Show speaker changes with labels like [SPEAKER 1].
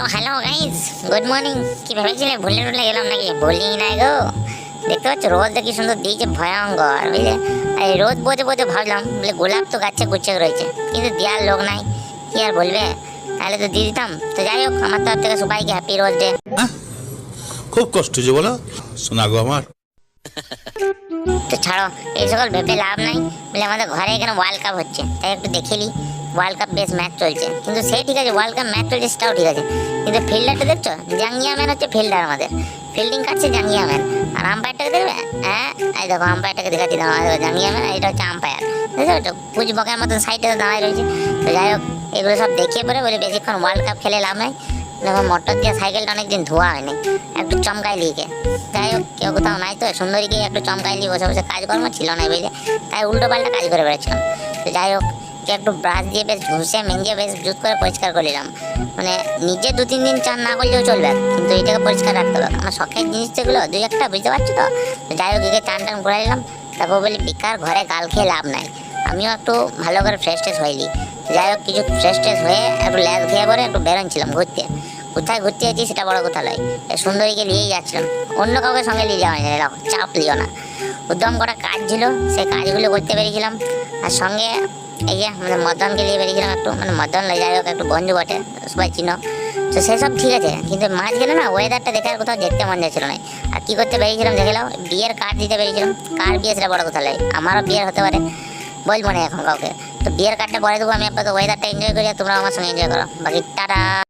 [SPEAKER 1] তো hello guys, good morning. কি ভেবেছিলে ভুলে টুলে গেলাম নাকি? বলি নাই গো। দেখতে পাচ্ছ রোদটা কি সুন্দর দিয়েছে, ভয়ঙ্কর বুঝলে। আর এই রোদ বোঝে বোঝে ভাবলাম বলে গোলাপ তো গাছে গুছিয়ে রয়েছে, কিন্তু দেওয়ার লোক নাই, কি আর বলবে, তাহলে তো দিয়ে দিতাম। তো যাই হোক, আমার তরফ থেকে সবাইকে হ্যাপি রোজ ডে।
[SPEAKER 2] খুব কষ্ট যে বলো, শোনা গো আমার।
[SPEAKER 1] তো ছাড়ো, এই সকল ভেবে লাভ নাই। বলে আমাদের ঘরে এখানে ওয়ার্ল্ড কাপ হচ্ছে, তাই একটু দেখে নি। ওয়ার্ল্ড কাপ বেশ ম্যাচ চলছে, কিন্তু সেই ঠিক আছে, ওয়ার্ল্ড কাপ ম্যাচ চলছে সেটাও ঠিক আছে, কিন্তু ফিল্ডারটা দেখছো? জাঙ্গিয়া ম্যান হচ্ছে ফিল্ডার আমাদের, ফিল্ডিং কাটছে জাঙ্গিয়া ম্যান। আর আম্পায়ারটাকে দেখবে, হ্যাঁ এই দেখো আম্পায়ারটাকে দেখাচ্ছি, জাঙ্গিয়া ম্যান, এটা হচ্ছে আম্পায়ার। বুঝতে পারছো, পুজ বকের মতন সাইডে দাঁড়ায় রয়েছে। তো যাই হোক, এগুলো সব দেখিয়ে পরে বলে বেশিক্ষণ ওয়ার্ল্ড কাপ খেলে লাভ নাই। দেখো মোটর দিয়ে সাইকেলটা অনেকদিন ধোয়া হয়নি, একটু চমকাই লিখে। যাই হোক, কেউ কোথাও নাই তো, সুন্দরীকে একটু চমকাই নিয়ে বসে বসে কাজকর্ম ছিল না বুঝলে, তাই উল্টো পাল্টা কাজ করে বেড়াচ্ছিলাম। তো যাই হোক, একটু ব্রাশ দিয়ে বেশ ঘুষে মেঞ্জে বেশ জুত করে পরিষ্কার করে নিলাম। মানে নিজে 2-3 দিন চান না করলেও চলবে, কিন্তু এটাকে পরিষ্কার রাখতে হবে। আমার শখের জিনিস যেগুলো দুই একটা, বুঝতে পারছো তো। যাই হোক, একে চান টান করে নিলাম। তারপর বলি বেকার ঘরে গাল খেয়ে লাভ নাই, আমিও একটু ভালো করে ফ্রেশ ট্রেশ হইলি। যাই হোক, কিছু ফ্রেশ ট্রেশ হয়ে একটু ল্যাস খেয়ে পরে একটু বেরোচ্ছিলাম ঘুরতে। কোথায় ঘুরতে যাচ্ছি সেটা বড় কথা নয়, সুন্দরীকে নিয়েই যাচ্ছিলাম, অন্য কাউকে সঙ্গে নিয়ে যাওয়া যায়, চাপ লিও না। উদ্যম করা কাজ ছিল, সেই কাজগুলো করতে পেরেছিলাম। আর সঙ্গে এই যে মানে মদনকে নিয়ে বেরিয়েছিলাম একটু, মানে মদন যাই হোক একটু বন্ধু বটে, সবাই চিনো। তো সেসব ঠিক আছে, কিন্তু মাঝখানে না ওয়েদারটা দেখে আর কোথাও দেখতে মন যাচ্ছিল না। আর কী করতে বেরিয়েছিলাম দেখে নাও, বিয়ের কার্ড দিতে বেরিয়েছিলাম। কার বিয়ে সেটা বড় কথা নয়, আমারও বিয়ের হতে পারে, বলবো না এখন কাউকে। তো বিয়ের কার্ডটা পরে দেবো, আমি আপাতত ওয়েদারটা এনজয় করি, আর তোমরা আমার সঙ্গে এনজয় করো। বাকি টাটা।